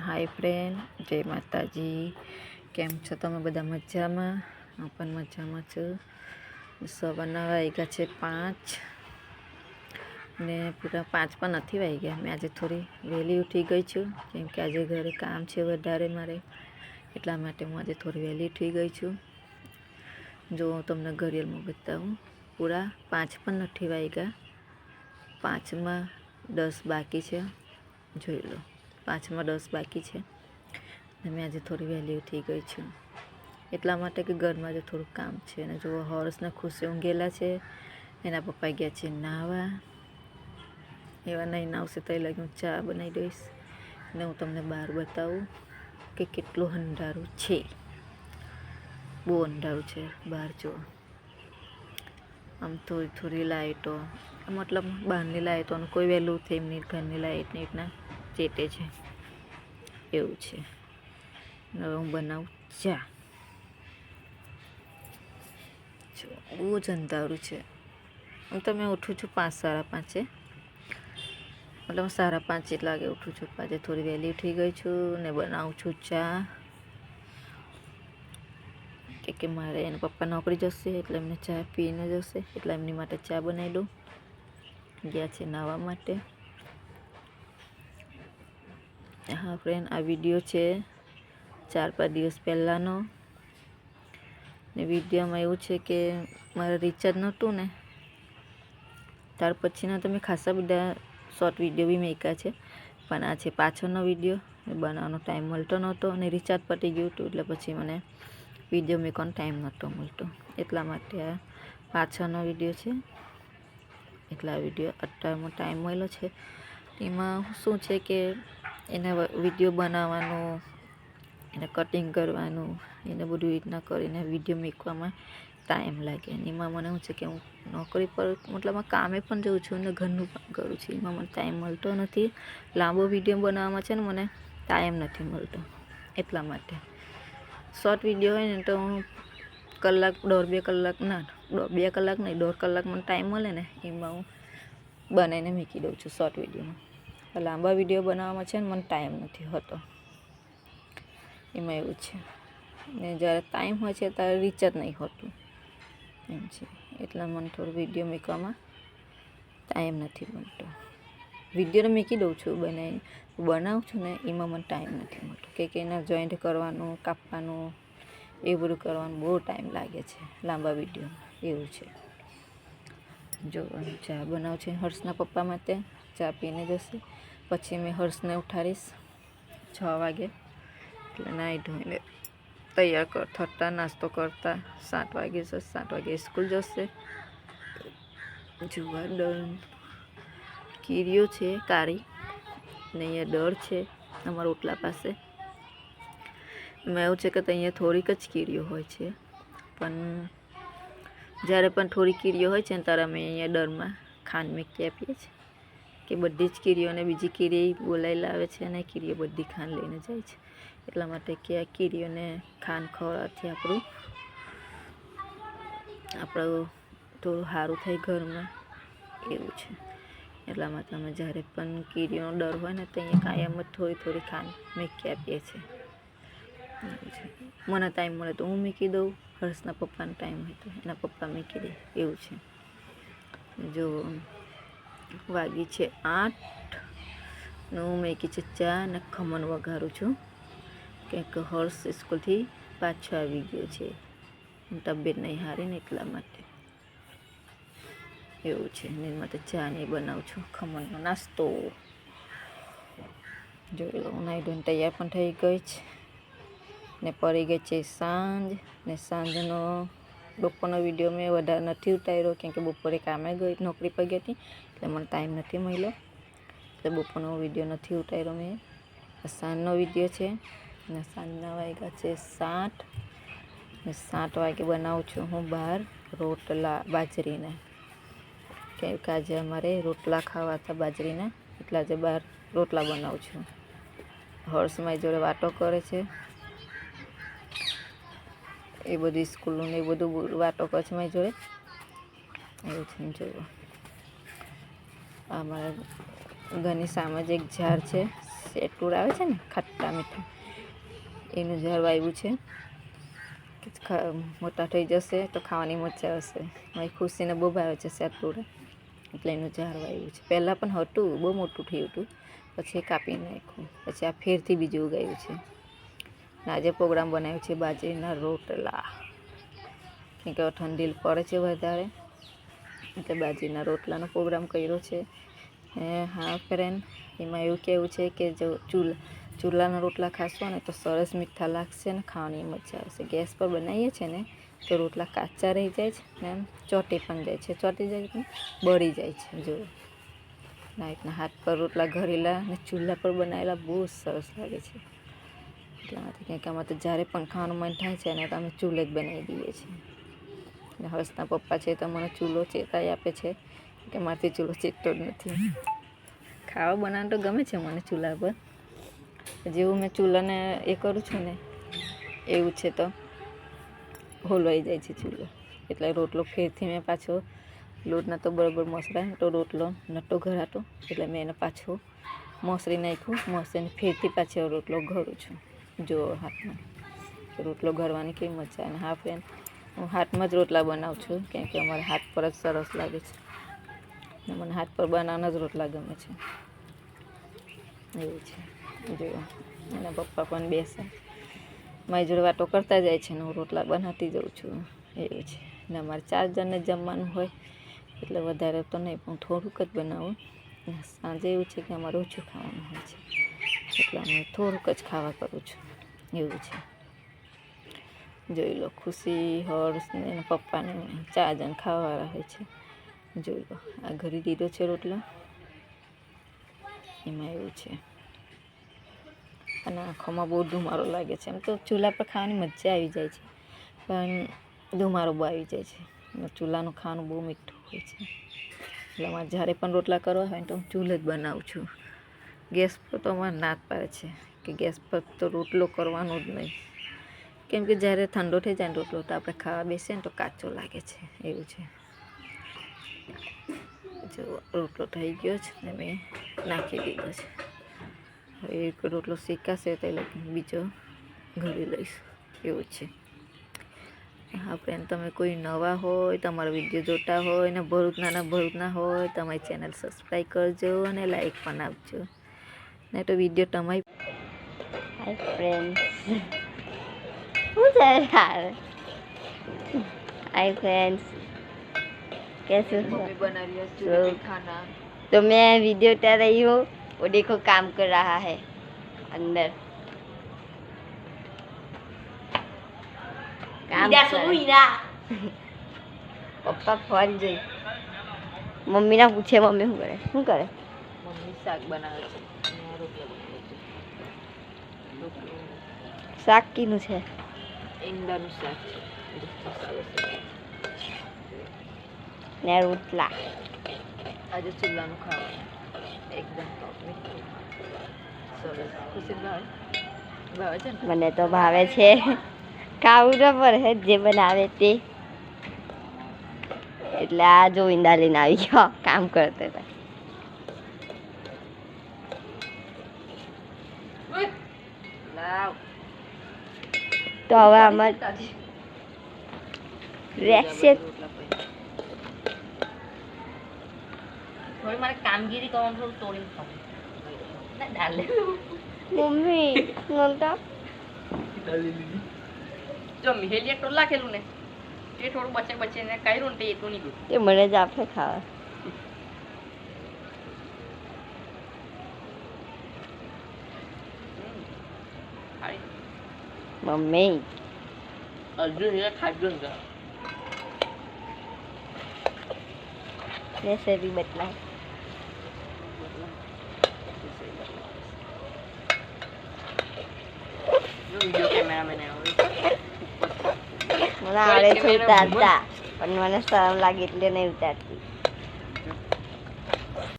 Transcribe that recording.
Hi friend, जय माताजी। केम छो तमे बधा मजामां? હું પણ મજામાં છું। સવારના વાગ્યા છે 5 ને પૂરા 5 પણ નથી વાગ્યા। મેં આજે થોડી વહેલી ઉઠી ગઈ છું કેમ કે આજે ઘરે કામ છે વધારે મારે, એટલા માટે હું આજે થોડી વહેલી ઉઠી ગઈ છું। જો હું તમને ઘડિયાળમાં બતાવું, પૂરા 5 પણ નથી વાગ્યા, 5માં 10 બાકી છે। જોઈ લો, 5માં 10 બાકી છે ને મેં આજે થોડી વહેલી ઉઠી ગઈ છું એટલા માટે કે ઘરમાં જે થોડું કામ છે। અને જો હર્ષને ખુશી ઊંઘેલા છે, એના પપ્પા ગયા છે નાહવા। એવા નહીં નાવશે તો એ લગી હું ચા બનાવી દઈશ ને હું તમને બહાર બતાવું કે કેટલું અંધારું છે। બહુ અંધારું છે બહાર। જો આમ થોડી થોડી લાઇટો, મતલબ બહારની લાઇટોનું કોઈ વહેલું થઈ એમની ઘરની લાઇટની રીતના ચેટે છે એવું છે। હવે હું બનાવું ચા। જો બહુ જ અંધારું છે। હું તો મેં ઉઠું છું 5 સાડા 5, મતલબ 5:30 જેટલા વાગે ઉઠું છું। આજે થોડી વહેલી ઉઠી ગઈ છું ને બનાવું છું ચા કે મારે એના પપ્પા નોકરી જશે એટલે એમને ચા પીને જશે, એટલે એમની માટે ચા બનાવી દઉં। ગયા છે નાહવા માટે। હા ફ્રેન્ડ, આ વિડીયો છે 4-5 દિવસ પહેલાંનો ને વિડીયોમાં એવું છે કે મારે રિચાર્જ નહોતું ને, ત્યાર પછીના તો મેં ખાસા બધા શોર્ટ વિડીયો બી મૂક્યા છે, પણ આ છે પાછળનો વિડીયો। બનાવવાનો ટાઈમ મળતો નહોતો અને રિચાર્જ પતી ગયું હતું, એટલે પછી મને વિડીયો મૂકવાનો ટાઈમ નહોતો મળતો, એટલા માટે આ પાછળનો વિડીયો છે। એટલા વિડીયો અત્યારમાં ટાઈમ મળ્યો છે। એમાં શું છે કે એના વિડીયો બનાવવાનું, એને કટિંગ કરવાનું, એને બધું રીતના કરીને વિડીયો મૂકવામાં ટાઈમ લાગે। અને એમાં મને શું છે કે હું નોકરી પર, મતલબ કામે પણ જાઉં છું અને ઘરનું પણ કરું છું, એમાં મને ટાઈમ મળતો નથી। લાંબો વિડીયો બનાવવામાં છે ને મને ટાઈમ નથી મળતો, એટલા માટે શોર્ટ વિડીયો હોય ને તો હું કલાક, 1.5-2 કલાક, ના 2 કલાક નહીં, 1.5 કલાક મને ટાઈમ મળે ને એમાં હું બનાવીને મૂકી દઉં છું શોર્ટ વિડીયોમાં। લાંબા વિડીયો બનાવવામાં છે ને મને ટાઈમ નથી હોતો, એમાં એવું છે। ને જ્યારે ટાઈમ હોય છે ત્યારે રિચાર્જ નહીં હોતું એમ છે, એટલા મને થોડું વિડીયો મૂકવામાં ટાઈમ નથી મળતો। વિડીયો મૂકી દઉં છું, બનાવું છું ને એમાં મને ટાઈમ નથી મળતો કે એના જોઈન્ટ કરવાનું, કાપવાનું, એ બધું કરવાનું બહુ ટાઈમ લાગે છે લાંબા વિડીયોમાં, એવું છે। જો ચા બનાવું છે હર્ષના પપ્પા માટે, ચા પીને જશે। પછી મેં હર્ષને ઉઠાડીશ 6 વાગે, એટલે નાહી ધોઈને તૈયાર થતાં, નાસ્તો કરતાં 7 વાગે જશે। 7 વાગે સ્કૂલ જશે। જુવાર દળ, કીરીઓ છે કાળી ને અહીંયા દળ છે અમારા ઓટલા પાસે। એમાં એવું છે કે અહીંયા થોડીક જ કીરીઓ હોય છે, પણ જ્યારે પણ થોડી કીરીઓ હોય છે ને ત્યારે અમે અહીંયા દળમાં ખાંડ મૂકી આપીએ છીએ કે બધી જ કીરીઓને બીજી કીરી બોલાવી લાવે છે અને કીરીઓ બધી ખાંડ લઈને જાય છે, એટલા માટે કે આ કીરીઓને ખાંડ ખવડાવવાથી આપણું થોડું સારું થાય ઘરમાં, એવું છે। એટલા માટે અમે જ્યારે પણ કીરીઓનો ડર હોય ને તો અહીંયા કાયમ જ થોડી થોડી ખાંડ મૂકી આપીએ છીએ, એવું છે। મને ટાઈમ મળે તો હું મૂકી દઉં, હર્ષના પપ્પાનો ટાઈમ હોય તો એના પપ્પા મૂકી દે, એવું છે। જો વાગી છે 8 ને હું મૂકી છે ચા ને ખમણ વઘારું છું, કંઈક હર્ષ સ્કૂલથી પાછો આવી ગયો છે, તબિયત નહીં સારી ને એટલા માટે, એવું છે। ને માટે ચા ને બનાવું છું, ખમણનો નાસ્તો। જોઈ લો, નાહી ધોઈને તૈયાર પણ થઈ ગઈ છે ને પડી ગઈ છે સાંજ। ને સાંજનો બપોરનો વિડીયો મેં વધારે નથી ઉતાર્યો કેમ કે બપોરે કામે ગઈ, નોકરી પર ગઈ હતી, એટલે મને ટાઈમ નથી મળ્યો, એટલે બપોરનો વિડીયો નથી ઉતાર્યો મેં। સાંજનો વિડીયો છે ને સાંજના વાગ્યા છે 7 ને 7 વાગે બનાવું છું હું બહાર રોટલા બાજરીના, કેમ કે આજે અમારે રોટલા ખાવા હતા બાજરીના, એટલે આજે બહાર રોટલા બનાવું છું। હર્ષ મારી જોડે વાતો કરે છે, એ બધી સ્કૂલનું ને એ બધું વાતો કરે છે મારી જોડે, એવું છે। જોયું, અમારા ઘરની સામે જ એક ઝાડ છે સેટુર આવે છે ને ખટ્ટા મીઠા, એનું ઝાડ વાવ્યું છે. મોટા થઈ જશે તો ખાવાની મજા આવશે. મારી ખુશીને બહુ ભાવે છે સેટુર, એટલે એનું ઝાડ વાવ્યું છે. પહેલાં પણ હતું, બહુ મોટું થયું હતું, પછી કાપી નાખ્યું. પછી આ ફેરથી બીજું ઉગાવ્યું છે. આજે પ્રોગ્રામ બનાવ્યો છે બાજરીના રોટલા, કેમ કે ઠંડી પડે છે વધારે, એટલે બાજરીના રોટલાનો પ્રોગ્રામ કર્યો છે. હા ફ્રેન્ડ, એમાં એવું કહેવું છે કે જો ચૂલાના રોટલા ખાશો ને તો સરસ મીઠા લાગશે ને ખાવાની મજા આવશે. ગેસ પર બનાવીએ છીએ ને તો રોટલા કાચા રહી જાય છે ને એમ ચોટી પણ જાય છે, ચોટી જાય છે બળી જાય છે. જો નાઈટના હાથ પર રોટલા ઘરેલા ને ચૂલા પર બનાવેલા બહુ સરસ લાગે છે. એટલામાંથી કંઈક આમાં તો જ્યારે પણ ખાવાનું મન થાય છે ને તો અમે ચૂલે જ બનાવી દઈએ છીએ. ને હર્ષના પપ્પા છે તો મને ચૂલો ચેતાઈ આપે છે કે મારાથી ચૂલો ચેતતો જ નથી. ખાવા બનાવવાનું તો ગમે છે મને ચૂલા પર, જેવું મેં ચૂલાને એ કરું છું ને એવું છે તો હોલવાઈ જાય છે ચૂલો. એટલે રોટલો ફેરથી મેં પાછો લોટ નહોતો બરાબર મસરાય તો રોટલો નહોતો ઘરાતો, એટલે મેં એને પાછો મસરી નાખ્યું. મસરીને ફેરથી પાછો રોટલો ઘરું છું. જો હાથમાં રોટલો ઘરવાની કેવી મજા. અને હા ફ્રેન્ડ, હું હાથમાં જ રોટલા બનાવું છું, કેમ કે અમારે હાથ પર જ સરસ લાગે છે. ને મને હાથ પર બનાવવાના જ રોટલા ગમે છે. એવું છે. જો અને પપ્પા પણ બેસે મારી જોડે વાતો કરતા જાય છે ને હું રોટલા બનાવતી જાઉં છું. એવું છે. ને અમારે 4 જણને જમવાનું હોય એટલે વધારે તો નહીં, પણ થોડુંક જ બનાવું. સાંજે એવું છે કે અમારે ઓછું ખાવાનું હોય છે, એટલે અમે થોડુંક જ ખાવા કરું છું. એવું છે. જોઈ લો, ખુશી, હર્ષ ને એના પપ્પાને 4 જણ ખાવાવાળા હોય છે. જોઈ લો, આ ઘરી દીધો છે રોટલો, એમાં એવું છે. અને આંખોમાં બહુ ધુમારો લાગે છે. એમ તો ચૂલા પર ખાવાની મજા આવી જાય છે, પણ ધુમારો બહુ આવી જાય છે. અને ચૂલાનું ખાવાનું બહુ મીઠું હોય છે. એટલે અમારે જ્યારે પણ રોટલા કરવા હોય ને તો હું ચૂલે જ બનાવું છું. ગેસ પર તો અમારે ના જ પાડે છે કે ગેસ પર તો રોટલો કરવાનો જ નહીં, કેમ કે જ્યારે ઠંડો થઈ જાય ને રોટલો તો આપણે ખાવા બેસીએ ને તો કાચો લાગે છે. એવું છે. જો રોટલો થઈ ગયો છે ને મેં નાખી દીધો છે. હવે એક રોટલો શેકાશે તો એ લોકો બીજો ઘડી લઈશ. એવું છે. હા ફ્રેન્ડ, તમે કોઈ નવા હોય, તમારો વિડીયો જોતા હોય ને ભરૂચના હોય, તમારી ચેનલ સબસ્ક્રાઈબ કરજો અને લાઈક પણ આપજો. ને તો વિડીયો તમારી हाय फ्रेंड्स, શું છે યાર? हाय फ्रेंड्स, कैसे हो? मम्मी बना रही है चूल्हे पे खाना। तो मैं वीडियो उतार रही हूँ, वो देखो काम कर रहा है अंदर काम પપ્પા ફોન જોઈ. મમ્મી ના પૂછે મમ્મી શું કરે? મમ્મી શાક બનાવે છે અને રોટલા બનાવે છે. શાક કીનું છે? ઈંડાનું શાક છે. ને રોટલા. આજે ચૂલાનું ખાવાનું એકદમ મીઠું સરસ. ખુશી ભાવે છે ને? મને તો ભાવે છે, ખાવું તો પડે જે બનાવે તે. એટલે આ જો ઈંડા લઈને આવી ગયો કામ કરતો હતો. તો હવે આમાં રહેશે. થોડી મારે કામગીરી કરવાનું, થોડું તોડીને ખાવું ના ડાલે. મમ્મી નંતા જો મિહેલી એક ટોલા ખેલું ને એ થોડું બચે ને કર્યું ને તે એટલું નીકળ્યું. એ મને જ આપે ખાવા. મમ્મી અર્જુન એ ખાજો ને રેસીપી બદલાય. વિડિયો કેમેરામેન મને આવડે છે ઉતારતા, પણ મને શરમ લાગે એટલે નહીં ઉતારતી.